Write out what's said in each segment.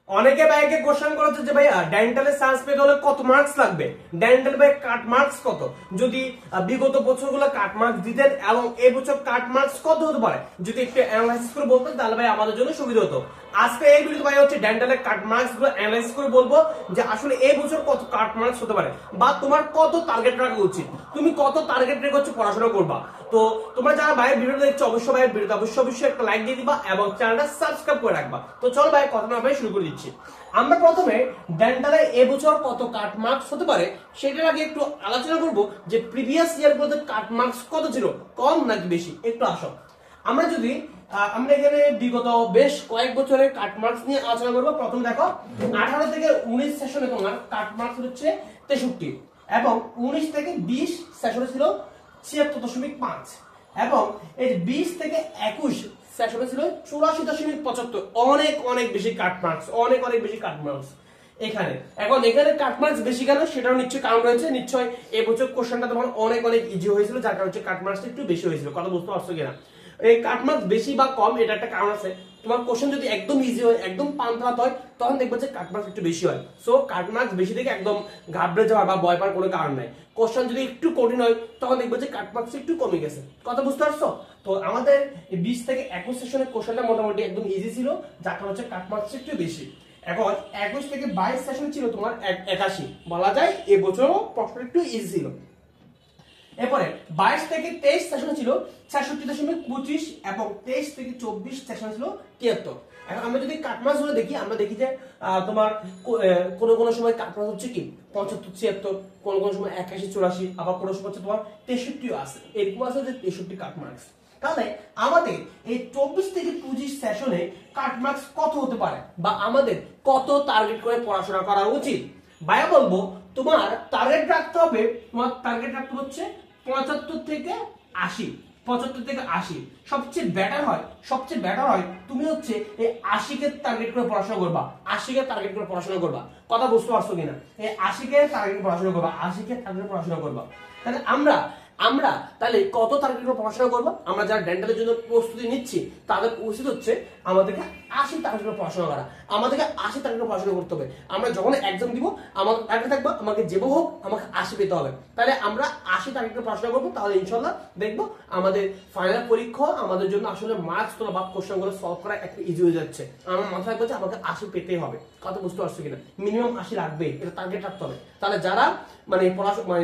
অনেকে ভাইকে কোশ্চেন করেছে যে ভাইয়া ডেন্টালে সায়েন্স পেতে হলে কত মার্কস লাগবে, ডেন্টাল ভাই কাট মার্কস কত, যদি বিগত বছরগুলো কাট মার্কস দিতেন এবং এই বছর কাট মার্কস কত হতে পারে যদি একটু অ্যানালাইসিস করে বলতেন তাহলে ভাই আমাদের জন্য সুবিধা হতো। আজকে এই ভিডিওতে ভাই হচ্ছে ডেন্টালের কাট মার্কস গুলো অ্যানালাইসিস করে বলবো যে আসলে এই বছর কত কাট মার্কস হতে পারে বা তোমার কত টার্গেট রাখা উচিত, তুমি কত টার্গেট রেখে হচ্ছে পড়াশোনা করবা। তো তোমরা যারা ভাইয়ের ভিডিওটা দেখছো অবশ্যই ভাইয়ের ভিডিওতে অবশ্যই একটা লাইক দিয়ে দিবা এবং চ্যানেলটা সাবস্ক্রাইব করে রাখবা। তো চলো ভাই কথা না ভাই শুরু করে দিচ্ছি। আমরা প্রথমে ডেন্টালে এবছর কত কাট মার্কস হতে পারে সেটার আগে একটু আলোচনা করব যে প্রিভিয়াস ইয়ার গুলোতে কাট মার্কস কত ছিল, কম নাকি বেশি। একটু আসো আমরা যদি আমরা এখানে বিগত বেশ কয়েক বছরের কাট মার্কস নিয়ে আলোচনা করব। প্রথমে দেখো 18 থেকে 19 সেশনে তোমার কাট মার্কস হচ্ছে 63 এবং 19 থেকে 20 সেশনে ছিল 76.5 এবং এই 20 থেকে 21 সেশনে ছিল 84.75। অনেক অনেক বেশি কাট মার্কস, অনেক অনেক বেশি কাট মার্কস এখানে। এখন এখানে কাট মার্কস বেশি কেন সেটাও নিশ্চয়ই কারণ রয়েছে। নিশ্চয়ই এবছর কোশ্চেনটা তোমার অনেক অনেক ইজি হয়েছিল যার কারণে কাট মার্কসটা একটু বেশি হয়েছিল। কথা বুঝতে পারছো কিনা? এই কাট মার্কস বেশি বা কম এটা একটা কারণ আছে। তোমার কোশ্চেন যদি একদম ইজি হয়, একদম পান্তাভাত হয়, তখন দেখবে যে কাট মার্কস একটু বেশি হয়। সো কাট মার্কস বেশি থেকে একদম ঘাবড়ে যাওয়ার বা ভয় পাওয়ার কোনো কারণ নাই। কোশ্চেন যদি একটু কঠিন হয় তখন দেখবে যে কাট মার্কস একটু কমে গেছে। কথা বুঝতে পারছো? তো আমাদের 20 থেকে 21 সেশনের কোশ্চেনটা মোটামুটি একদম ইজি ছিল যার কারণে হচ্ছে কাট মার্কস একটু বেশি। এখন 21 থেকে 22 সেশন ছিল তোমার 81, বলা যায় এবছরও প্রশ্ন একটু ইজি ছিল। এরপরে 22 থেকে 23 সেশন ছিল 66.25 এবং 23 থেকে 24 সেশন ছিল 73। এখন আমরা যদি কাট মার্কস গুলো দেখি, আমরা দেখি যে তোমার কোন সময় কাট মার্কস হচ্ছে কি 75 76, কোন সময় 81 84, আবার কোন সময় হচ্ছে তোমার 63 আছে, এরকম আছে যে 63 কাট মার্কস। তাহলে আমাদের এই 24 থেকে 25 সেশনে কাট মার্কস কত হতে পারে বা আমাদের কত টার্গেট করে পড়াশোনা করা উচিত? ভাইয়া বলবো তোমার টার্গেট রাখতে হবে, তোমার টার্গেট রাখতে হচ্ছে 75 থেকে 80। 75 থেকে 80 সবচেয়ে বেটার হয় তুমি হচ্ছে এই 80 কে টার্গেট করে পড়াশোনা করবা। 80 কে টার্গেট করে পড়াশোনা করবা। কথা বুঝতে পারছো কিনা? এই 80 কে টার্গেট করে পড়াশোনা করবা, 80 কে টার্গেট করে পড়াশোনা করবা। তাহলে আমরা তাহলে কত টার্গেট করে পড়াশোনা করবো? আমরা যারা ডেন্টালের জন্য প্রস্তুতি নিচ্ছি তাদের উচিত হচ্ছে আমাদেরকে 80 টার্গেট করে পড়াশোনা করা। আমাদেরকে 80 টার্গেট করে পড়াশোনা করতে হবে। আমরা যখন এক্সাম দিব আমার টার্গেট থাকবে আমাকে যেভাবে হোক আমাকে 80 পেতে হবে। তাহলে আমরা 80 টার্গেট করে পড়াশোনা করবো, তাহলে ইনশাআল্লাহ দেখবো আমাদের ফাইনাল পরীক্ষা আমাদের জন্য আসলে মার্কস তোলা বা কোশ্চেন গুলো সলভ করা একটু ইজি হয়ে যাচ্ছে। আমার মাথায় রাখবো যে আমাকে 80 পেতেই হবে। কথা বুঝতে পারছো কিনা? মিনিমাম 80 রাখবে, এটা টার্গেট রাখতে হবে। তাহলে যারা মানে পড়াশোনা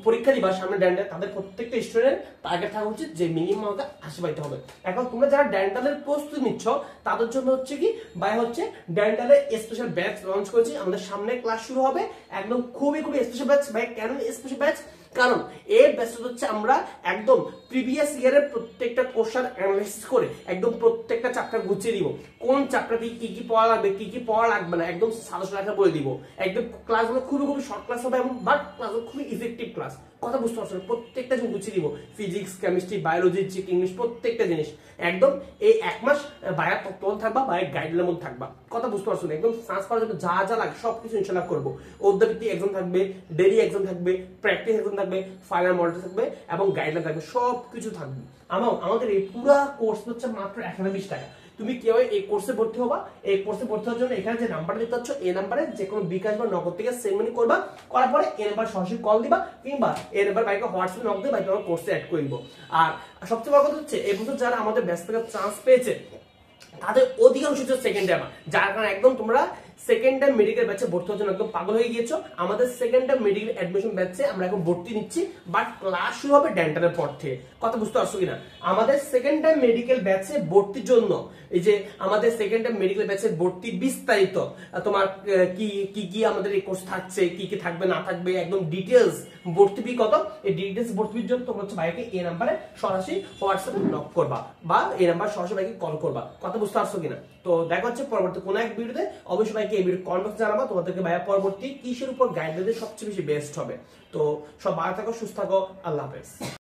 পরীক্ষা দিবা সামনে ডেন্টাল, তাদের প্রত্যেকটা স্টুডেন্ট টার্গেট থাকা উচিত যে মিনিমাম আমাকে 80 পাইতে হবে। এখন তোমরা যারা ডেন্টালের প্রস্তুতি নিচ্ছ তাদের জন্য হচ্ছে কি ভাই হচ্ছে ডেন্টালের স্পেশাল ব্যাচ লঞ্চ করেছি। আমাদের সামনে ক্লাস শুরু হবে, একদম খুবই স্পেশাল ব্যাচ। ভাই কেন স্পেশাল ব্যাচ? কারণ এই ব্যাচটা হচ্ছে আমরা একদম প্রিভিয়াস ইয়ারের প্রত্যেকটা কোশ্চেন অ্যানালাইসিস করে একদম প্রত্যেকটা চ্যাপ্টার গুছিয়ে দিব। কোন চ্যাপ্টারে কি কি পড়া লাগবে, কি কি পড়া লাগবে না, একদম সাজেশন লেখা বলে দিব। একদম ক্লাসগুলো খুবই শর্ট ক্লাস হবে এবং বাট ক্লাসগুলো খুবই ইফেক্টিভ ক্লাস। কথা বুঝতে পারছো? প্রত্যেকটা জিনিস গুছিয়ে দিব, ফিজিক্স, কেমিস্ট্রি, বায়োলজি, ইংলিশ, প্রত্যেকটা জিনিস একদম এই এক মাস বায়ার তত্ত্বাবধান থাকবা, বায়ার গাইডলাইনের মধ্যে থাকবা। কথা বুঝতে পারছো? একদম সার্চ করার জন্য যা যা লাগে সবকিছু ইনশাআল্লাহ করবো। অধ্যায়ভিত্তিক এক্সাম থাকবে, ডেইলি এক্সাম থাকবে, প্র্যাকটিস এক্সাম থাকবে, ফাইনাল মডেল থাকবে এবং গাইডলাইন থাকবে, সবকিছু থাকবে। আমাদের এই পুরো কোর্স হচ্ছে মাত্র 120 টাকা। তুমি কেউ এই কোর্সে ভর্তি হবা, এই কোর্সে ভর্তি হওয়ার জন্য এখানে যে নাম্বার দেখতে পাচ্ছ এই নাম্বারে যে কোনো বিকাশ বা নগদ থেকে সেন্ড মানি করবা। করার পরে এই নাম্বার সরাসরি কল দিবা কিংবা এই নাম্বার বাইকে হোয়াটসঅ্যাপে নক দিয়ে বাইকে আমার কোর্সে অ্যাড করে দিব। আর সবচেয়ে বড় কথা হচ্ছে এই বছর যারা আমাদের ব্যাচ থেকে চান্স পেয়েছে তাদের অধিকাংশ হচ্ছে সেকেন্ড টাইমার, যার কারণে একদম তোমরা সেকেন্ড টাইম মেডিকেল ব্যাচে ভর্তি হওয়ার জন্য একদম পাগল হয়ে গিয়েছো। আমাদের সেকেন্ড টাইম মেডিকেল অ্যাডমিশন ব্যাচে আমরা এখন ভর্তি নিচ্ছি, বাট ক্লাস শুরু হবে ডেন্টালের পর থেকে। কথা বুঝতে পারছো কিনা? আমাদের সেকেন্ড টাইম মেডিকেল ব্যাচে ভর্তির জন্য এই যে আমাদের সেকেন্ড টাইম মেডিকেল ব্যাচে ভর্তি বিস্তারিত তোমার কি কি আমাদের এই কোর্স থাকছে, কি কি থাকবে না থাকবে, একদম ডিটেলস ভর্তি ফি কত, এই ডিটেলস ভর্তি ফির জন্য তোমরা হচ্ছে ভাইকে এই নাম্বারে সরাসরি হোয়াটসঅ্যাপে নক করবা বা এই নাম্বার সরাসরি ভাইকে কল করবা। কথা বুঝতে পারছো কিনা? তো দেখা হচ্ছে পরবর্তী কোনো এক ভিডিওতে। অবশ্যই ভাইকে এই ভিডিও কমেন্ট বক্সে জানাবা তোমাদেরকে ভাইয়া পরবর্তী কিসের উপর গাইড দিতে সবচেয়ে বেশি বেস্ট হবে। তো সব ভালো থাকো, সুস্থ থাকো, আল্লাহ হাফেজ।